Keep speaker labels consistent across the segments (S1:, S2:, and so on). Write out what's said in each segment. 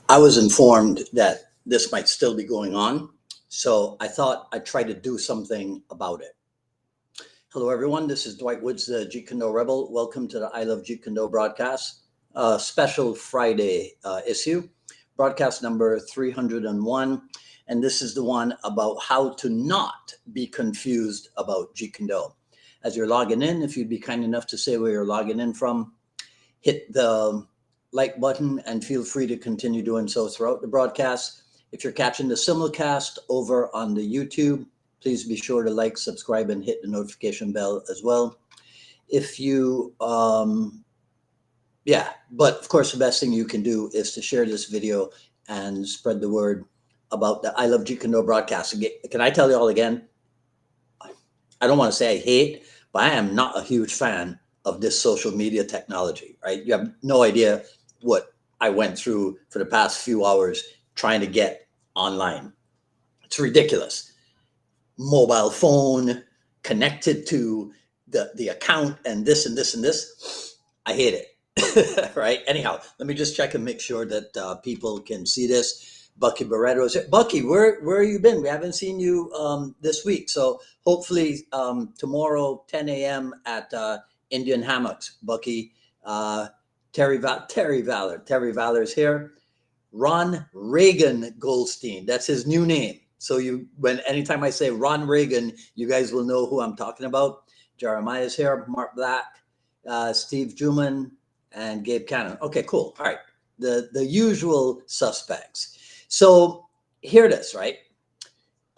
S1: I was informed that this might still be going on, so I thought I'd try to do something about it. Hello, everyone. This is Dwight Woods, the Jeet Kune Rebel. Welcome to the I Love Jeet Kune broadcast, special Friday issue, broadcast number 301. And this is the one about how to not be confused about Jeet Kune. As you're logging in, if you'd be kind enough to say where you're logging in from, hit the like button and feel free to continue doing so throughout the broadcast. If you're catching the simulcast over on the YouTube, please be sure to like, subscribe, and hit the notification bell as well. If you, but of course, the best thing you can do is to share this video and spread the word about the I Love Jeet Kune broadcast. Can I tell you all again? I don't want to say I hate, but I am not a huge fan of this social media technology, right? You have no idea what I went through for the past few hours trying to get online. It's ridiculous. Mobile phone connected to the account and this and this and this. I hate it, right? Anyhow, let me just check and make sure that people can see this. Bucky Barreto is here. Bucky, where have you been? We haven't seen you this week. So hopefully tomorrow, 10 a.m. at Indian Hammocks. Bucky, Terry Valor's here. Ron Reagan Goldstein. That's his new name. So anytime I say Ron Reagan, you guys will know who I'm talking about. Jeremiah's here. Mark Black, Steve Juman, and Gabe Cannon. Okay, cool. All right. The usual suspects. So here it is, right?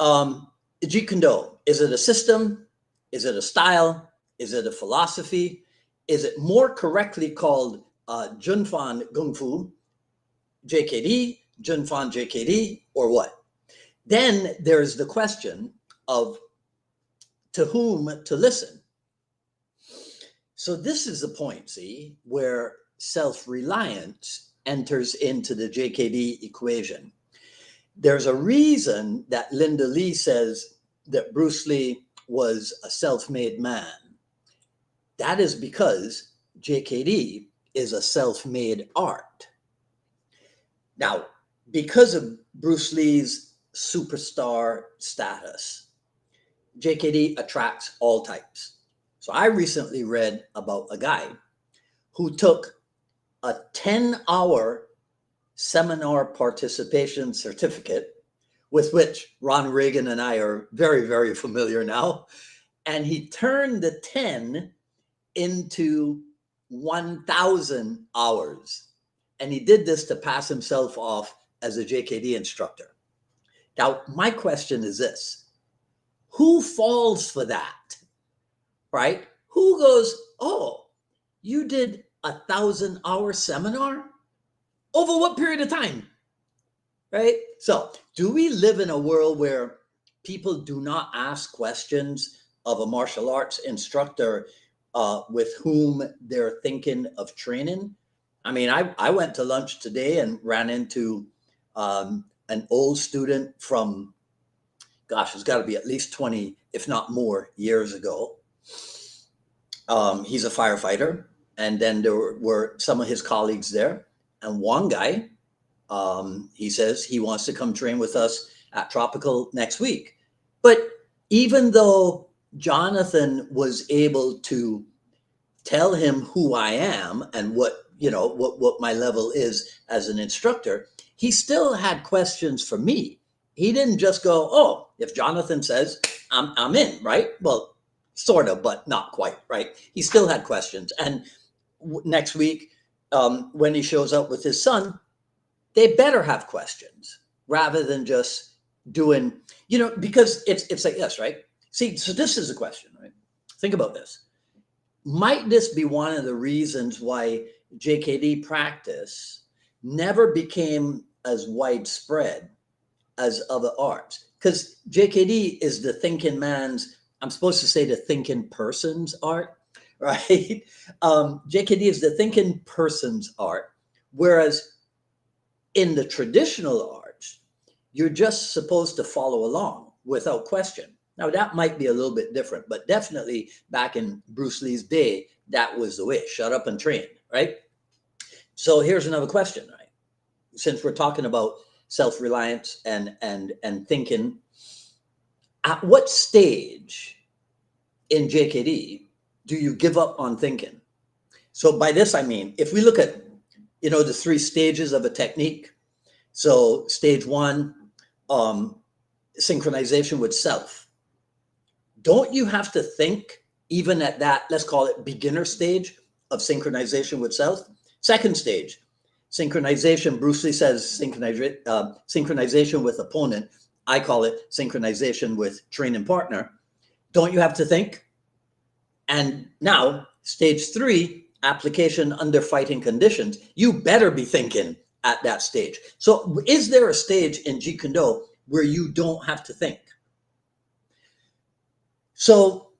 S1: Jeet Kune. Is it a system? Is it a style? Is it a philosophy? Is it more correctly called Junfan Gung Fu, JKD, Junfan JKD, or what? Then there's the question of to whom to listen. So this is the point, see, where self-reliance enters into the JKD equation. There's a reason that Linda Lee says that Bruce Lee was a self-made man. That is because JKD is a self-made art. Now, because of Bruce Lee's superstar status, JKD attracts all types. So I recently read about a guy who took a 10-hour seminar participation certificate, with which Ron Reagan and I are very, very familiar now. And he turned the 10 into 1,000 hours. And he did this to pass himself off as a JKD instructor. Now, my question is this: who falls for that, right? Who goes, oh, you did 1,000-hour seminar? Over what period of time, right? So do we live in a world where people do not ask questions of a martial arts instructor with whom they're thinking of training? I mean, I went to lunch today and ran into an old student from, gosh, it's got to be at least 20, if not more, years ago. He's a firefighter. And then there were some of his colleagues there. And one guy, he says he wants to come train with us at Tropical next week. But even though Jonathan was able to tell him who I am and what my level is as an instructor, he still had questions for me. He didn't just go, oh, if Jonathan says, I'm in, right? Well, sort of, but not quite, right? He still had questions. And next week, when he shows up with his son, they better have questions rather than just doing, because it's like this, right? See, so this is a question, right? Think about this. Might this be one of the reasons why JKD practice never became as widespread as other arts? Because JKD is the thinking man's, I'm supposed to say the thinking person's art, right? JKD is the thinking person's art, whereas in the traditional arts, you're just supposed to follow along without question. Now, that might be a little bit different, but definitely back in Bruce Lee's day, that was the way. Shut up and train, right? So here's another question, right? since we're talking about self-reliance and thinking, at what stage in JKD do you give up on thinking? So by this I mean, if we look at, the three stages of a technique. So stage one, synchronization with self. Don't you have to think even at that, let's call it beginner stage of synchronization with self? Second stage, synchronization. Bruce Lee says synchronization with opponent. I call it synchronization with training partner. Don't you have to think? And now stage three, application under fighting conditions. You better be thinking at that stage. So is there a stage in Jeet Kune Do where you don't have to think? So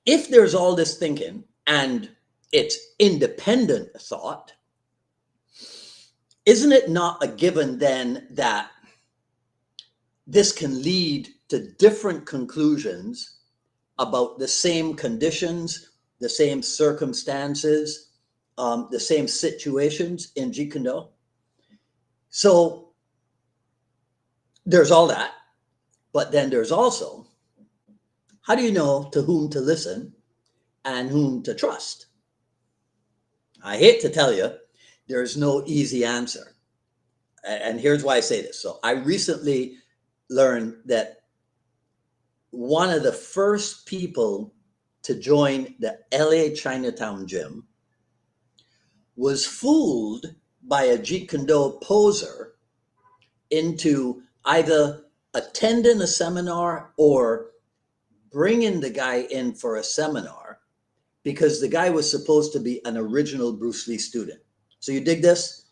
S1: if there's all this thinking and it's independent thought, isn't it not a given then that this can lead to different conclusions about the same conditions, the same circumstances, the same situations in Jeet Kune Do? So there's all that, but then there's also, how do you know to whom to listen and whom to trust? I hate to tell you, there's no easy answer. And here's why I say this. So I recently learned that one of the first people to join the LA Chinatown gym was fooled by a Jeet Kune Do poser into either attending a seminar or bringing the guy in for a seminar because the guy was supposed to be an original Bruce Lee student. So you dig this?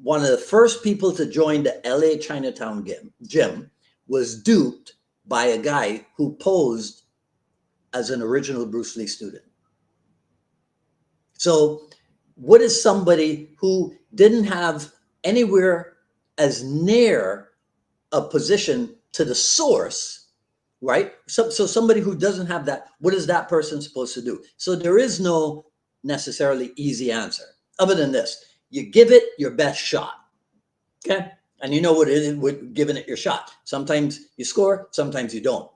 S1: One of the first people to join the LA Chinatown gym was duped by a guy who posed as an original Bruce Lee student. So what is somebody who didn't have anywhere as near a position to the source, right? So somebody who doesn't have that, what is that person supposed to do? So there is no necessarily easy answer other than this. You give it your best shot, okay? And you know what it is with giving it your shot. Sometimes you score, sometimes you don't.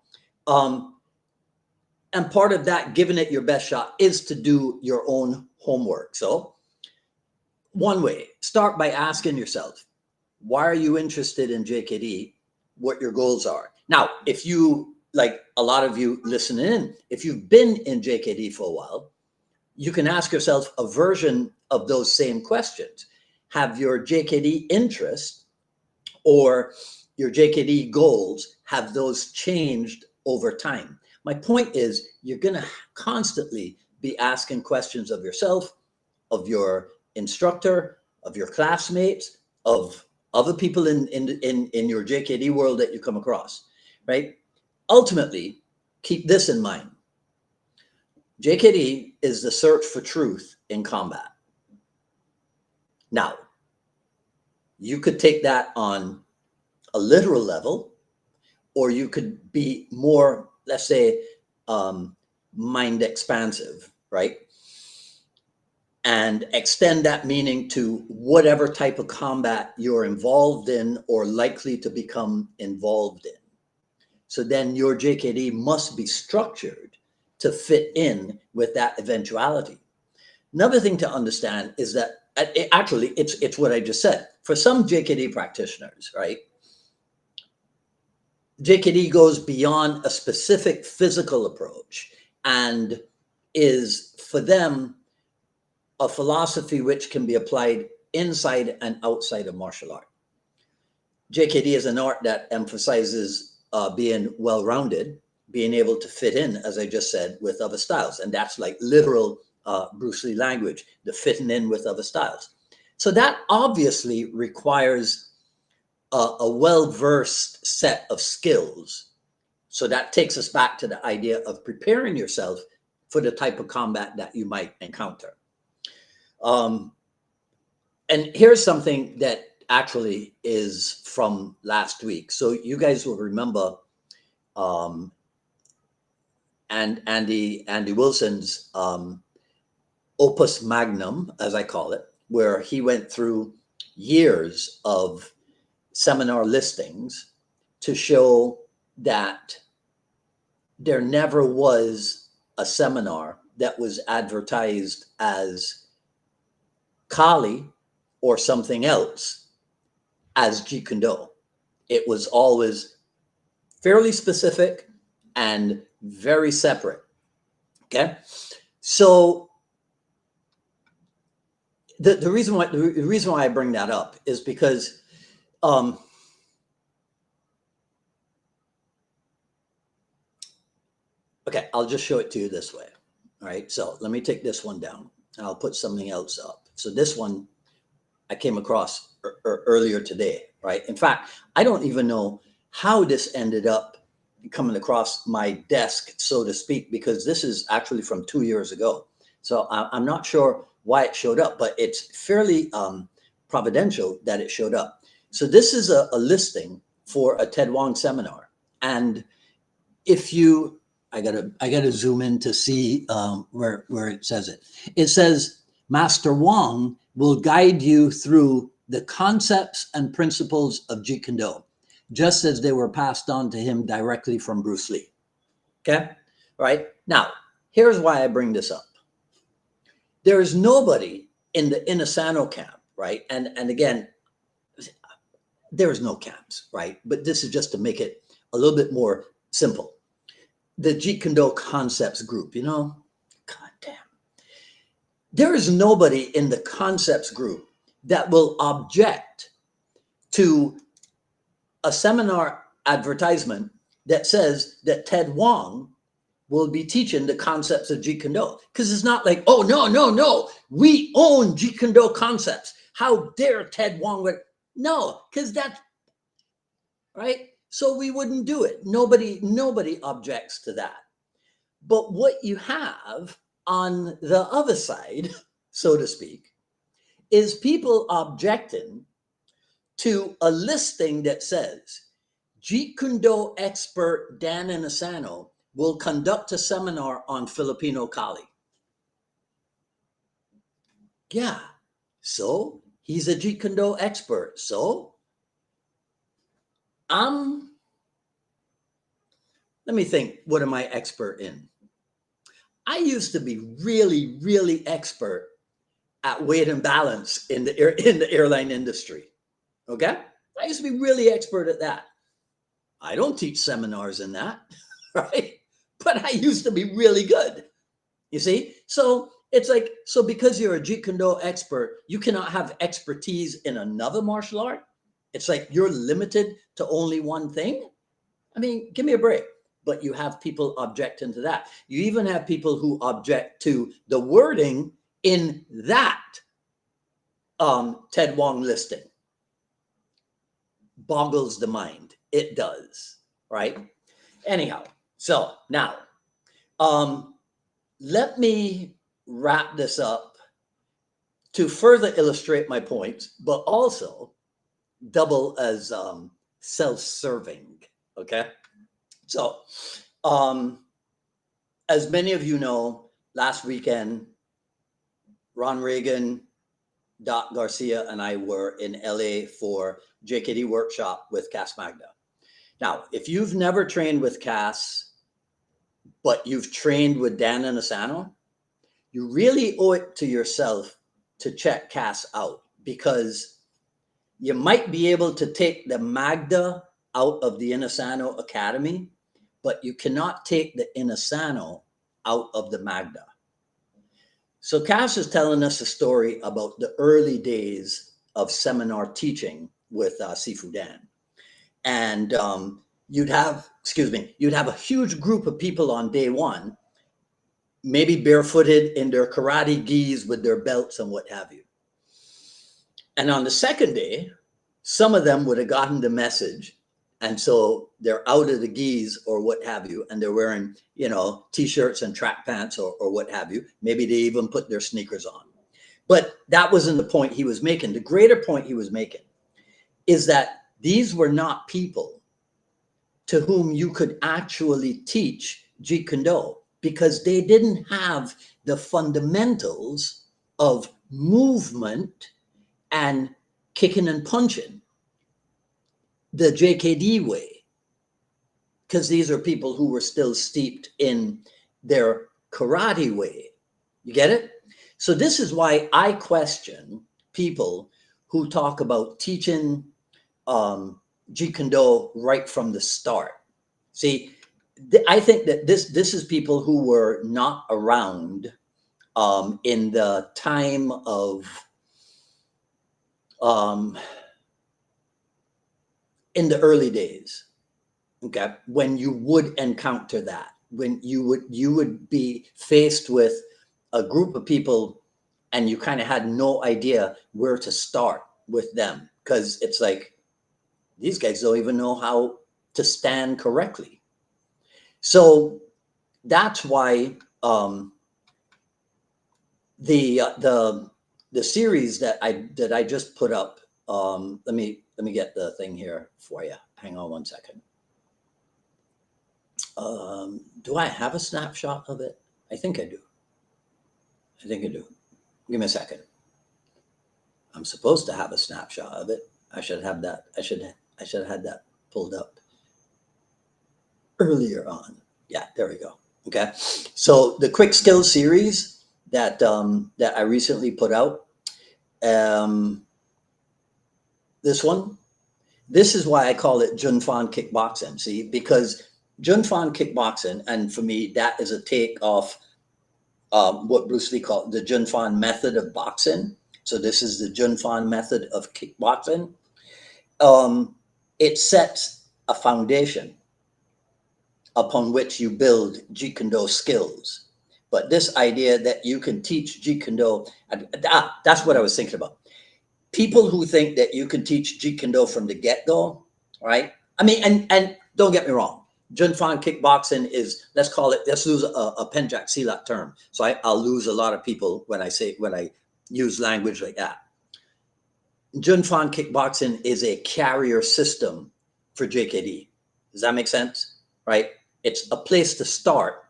S1: And part of that giving it your best shot is to do your own homework. So one way, start by asking yourself, why are you interested in JKD? What your goals are. Now, if you, like a lot of you listening in, if you've been in JKD for a while, you can ask yourself a version of those same questions. Have your JKD interest or your JKD goals, have those changed over time? My point is, you're going to constantly be asking questions of yourself, of your instructor, of your classmates, of other people in your JKD world that you come across, right? Ultimately, keep this in mind. JKD is the search for truth in combat. Now, you could take that on a literal level, or you could be more, let's say, mind expansive, right? And extend that meaning to whatever type of combat you're involved in or likely to become involved in. So then your JKD must be structured to fit in with that eventuality. Another thing to understand is that actually it's what I just said. For some JKD practitioners, right? JKD goes beyond a specific physical approach and is for them a philosophy which can be applied inside and outside of martial art. JKD is an art that emphasizes being well-rounded, being able to fit in, as I just said, with other styles. And that's like literal Bruce Lee language, the fitting in with other styles. So that obviously requires a well-versed set of skills. So that takes us back to the idea of preparing yourself for the type of combat that you might encounter. And here's something that actually is from last week. So you guys will remember and Andy Wilson's opus magnum, as I call it, where he went through years of seminar listings to show that there never was a seminar that was advertised as Kali or something else as Jeet Kune Do. It was always fairly specific and very separate. Okay, so the reason why I bring that up is because okay, I'll just show it to you this way. All right, so let me take this one down and I'll put something else up. So this one I came across earlier today, right? In fact, I don't even know how this ended up coming across my desk, so to speak, because this is actually from 2 years ago. So I'm not sure why it showed up, but it's fairly providential that it showed up. So this is a listing for a Ted Wong seminar. And if you, I gotta zoom in to see where it says it. It says, Master Wong will guide you through the concepts and principles of Jeet Kune Do, just as they were passed on to him directly from Bruce Lee. Okay, right? Now, here's why I bring this up. There is nobody in the Inasano camp, right? And again, there is no camps, right? But this is just to make it a little bit more simple. The Jeet Kune Do concepts group, you know, God damn. There is nobody in the concepts group that will object to a seminar advertisement that says that Ted Wong will be teaching the concepts of Jeet Kune Do. Because it's not like, oh, no, we own Jeet Kune Do concepts. How dare Ted Wong? No, because that's, right? So we wouldn't do it. Nobody objects to that. But what you have on the other side, so to speak, is people objecting to a listing that says Jeet Kune Do expert Dan Inasano will conduct a seminar on Filipino Kali. Yeah, so he's a Jeet Kune Do expert. So let me think, what am I expert in? I used to be really, really expert at weight and balance in the airline industry. Okay, I used to be really expert at that. I don't teach seminars in that, right? But I used to be really good. You see, so it's like, so because you're a Jeet Kune Do expert, you cannot have expertise in another martial art. It's like you're limited to only one thing. I mean, give me a break. But you have people objecting to that. You even have people who object to the wording in that Ted Wong listing. Boggles the mind. It does, right? Anyhow, so now let me wrap this up to further illustrate my points, but also double as self-serving, okay? So, as many of you know, last weekend, Ron Reagan, Doc Garcia, and I were in LA for JKD workshop with Cass Magda. Now, if you've never trained with Cass, but you've trained with Dan Inasano, you really owe it to yourself to check Cass out, because you might be able to take the Magda out of the Inasano Academy, but you cannot take the Inasano out of the Magda. So Cass is telling us a story about the early days of seminar teaching with Sifu Dan. And you'd have a huge group of people on day one, maybe barefooted in their karate gis with their belts and what have you. And on the second day, some of them would have gotten the message. And so they're out of the gis or what have you, and they're wearing, you know, t-shirts and track pants or what have you. Maybe they even put their sneakers on. But that wasn't the point he was making. The greater point he was making is that these were not people to whom you could actually teach Jeet Kune Do, because they didn't have the fundamentals of movement and kicking and punching the JKD way, because these are people who were still steeped in their karate way. You get it? So this is why I question people who talk about teaching Jeet Kune Do right from the start. See, I think that this is people who were not around in the time of um, in the early days. Okay, when you would encounter that, when you would be faced with a group of people, and you kind of had no idea where to start with them, because it's like these guys don't even know how to stand correctly. So that's why the series that I just put up. Let me get the thing here for you. Hang on one second. Do I have a snapshot of it? I think I do. I think I do. Give me a second. I'm supposed to have a snapshot of it. I should have that. I should have had that pulled up earlier on. Yeah, there we go. Okay. So the quick skills series that I recently put out. Um, this one. This is why I call it Junfan kickboxing. See, because Junfan kickboxing, and for me, that is a take off what Bruce Lee called the Junfan method of boxing. So this is the Junfan method of kickboxing. Um, it sets a foundation upon which you build Jeet Kune Do skills. But this idea that you can teach Jeet Kune Do, that's what I was thinking about. People who think that you can teach Jeet Kune Do from the get-go, right? I mean, and don't get me wrong, Junfan kickboxing is, let's lose a Penjak Silat term. So I'll lose a lot of people when I use language like that. Junfan kickboxing is a carrier system for JKD. Does that make sense? Right? It's a place to start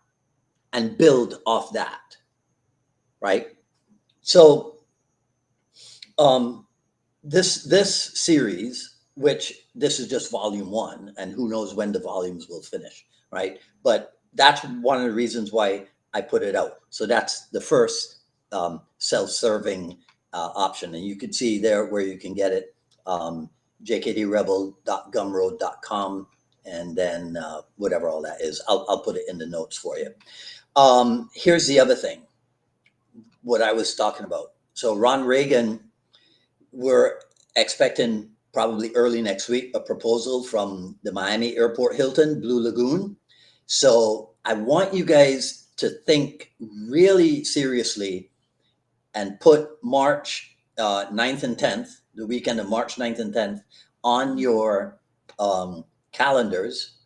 S1: and build off that. Right? So this series, which this is just volume one, and who knows when the volumes will finish, right? But that's one of the reasons why I put it out. So that's the first self-serving option, and you can see there where you can get it, jkdrebel.gumroad.com, and then whatever all that is. I'll put it in the notes for you. Here's the other thing, what I was talking about. So Ron Reagan, we're expecting probably early next week a proposal from the Miami Airport Hilton, Blue Lagoon. So I want you guys to think really seriously and put March 9th and 10th, the weekend of March 9th and 10th, on your calendars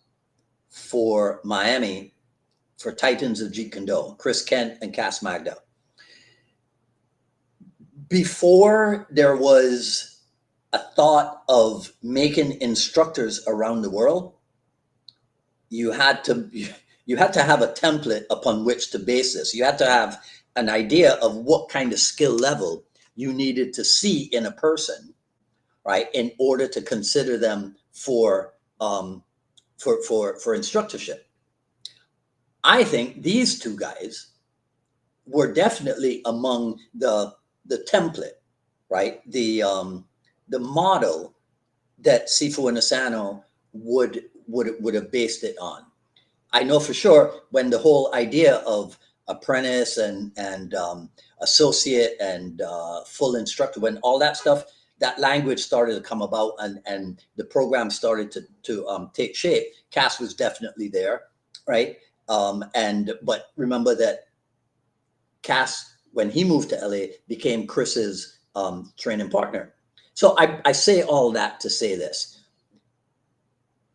S1: for Miami for Titans of Jeet Kune Do, Chris Kent and Cass Magda. Before there was a thought of making instructors around the world, you had to have a template upon which to base this. You had to have an idea of what kind of skill level you needed to see in a person, right, in order to consider them for instructorship. I think these two guys were definitely among the template, right? The model that Sifu and Asano would have based it on. I know for sure when the whole idea of apprentice and associate and full instructor, when all that stuff, that language started to come about, and the program started to take shape, Cass was definitely there, right? But remember that Cass, when he moved to LA, became Chris's training partner. So I say all that to say this.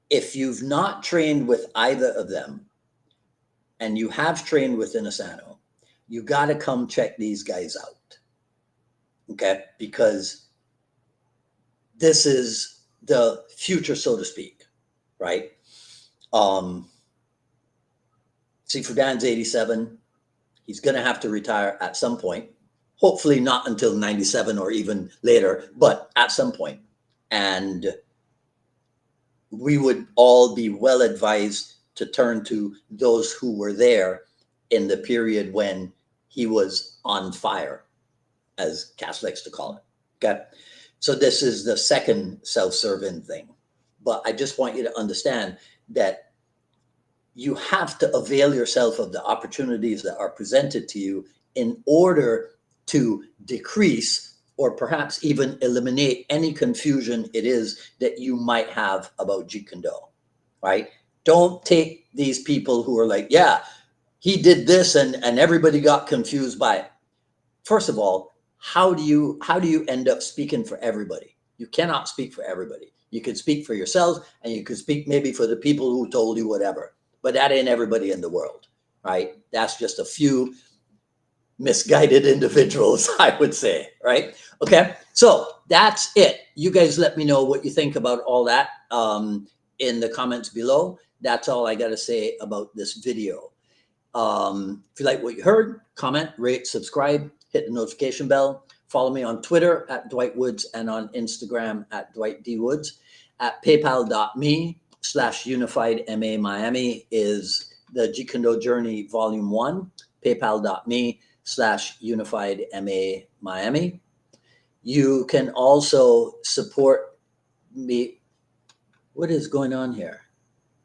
S1: If you've not trained with either of them, and you have trained with Asano, you got to come check these guys out. Okay? Because this is the future, so to speak, right? Sifu Dan's 87. He's going to have to retire at some point, hopefully not until 97 or even later, but at some point. And we would all be well advised to turn to those who were there in the period when he was on fire, as Cass likes to call it. Okay. So this is the second self-serving thing. But I just want you to understand that you have to avail yourself of the opportunities that are presented to you in order to decrease or perhaps even eliminate any confusion it is that you might have about Jeet Kune Do, right? Don't take these people who are like, yeah, he did this and everybody got confused by it. First of all, how do you end up speaking for everybody? You cannot speak for everybody. You can speak for yourself and you can speak maybe for the people who told you whatever, but that ain't everybody in the world, right? That's just a few misguided individuals, I would say, right? Okay, so that's it. You guys let me know what you think about all that in the comments below. That's all I got to say about this video. If you like what you heard, comment, rate, subscribe, hit the notification bell. Follow me on Twitter at Dwight Woods and on Instagram at Dwight D. Woods. At paypal.me/UnifiedMA Miami is the Jeet Kune Do Journey Volume 1. paypal.me/UnifiedMA Miami. You can also support me. What is going on here?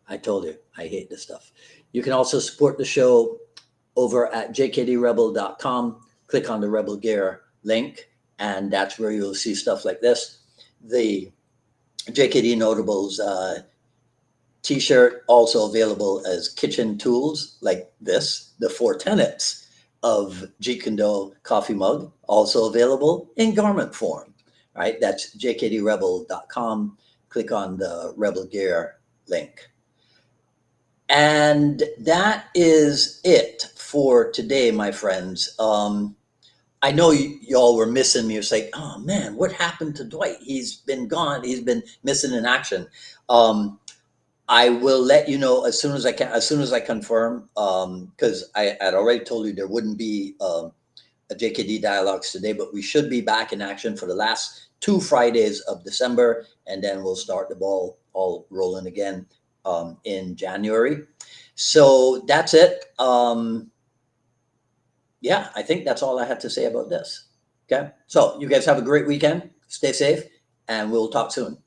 S1: I told you, I hate this stuff. You can also support the show over at jkdrebel.com. Click on the Rebel Gear link, and that's where you'll see stuff like this. The JKD Notables t-shirt, also available as kitchen tools like this, the 4 tenets of Jeet Kune Do coffee mug, also available in garment form, right? That's jkdrebel.com. Click on the Rebel Gear link. And that is it for today, my friends. I know y'all were missing me. It's like, oh man, what happened to Dwight? He's been gone. He's been missing in action. I will let you know as soon as I can, as soon as I confirm, because I had already told you there wouldn't be a JKD Dialogues today, but we should be back in action for the last 2 Fridays of December, and then we'll start the ball all rolling again in January. So that's it. Yeah, I think that's all I have to say about this. Okay. So you guys have a great weekend. Stay safe and we'll talk soon.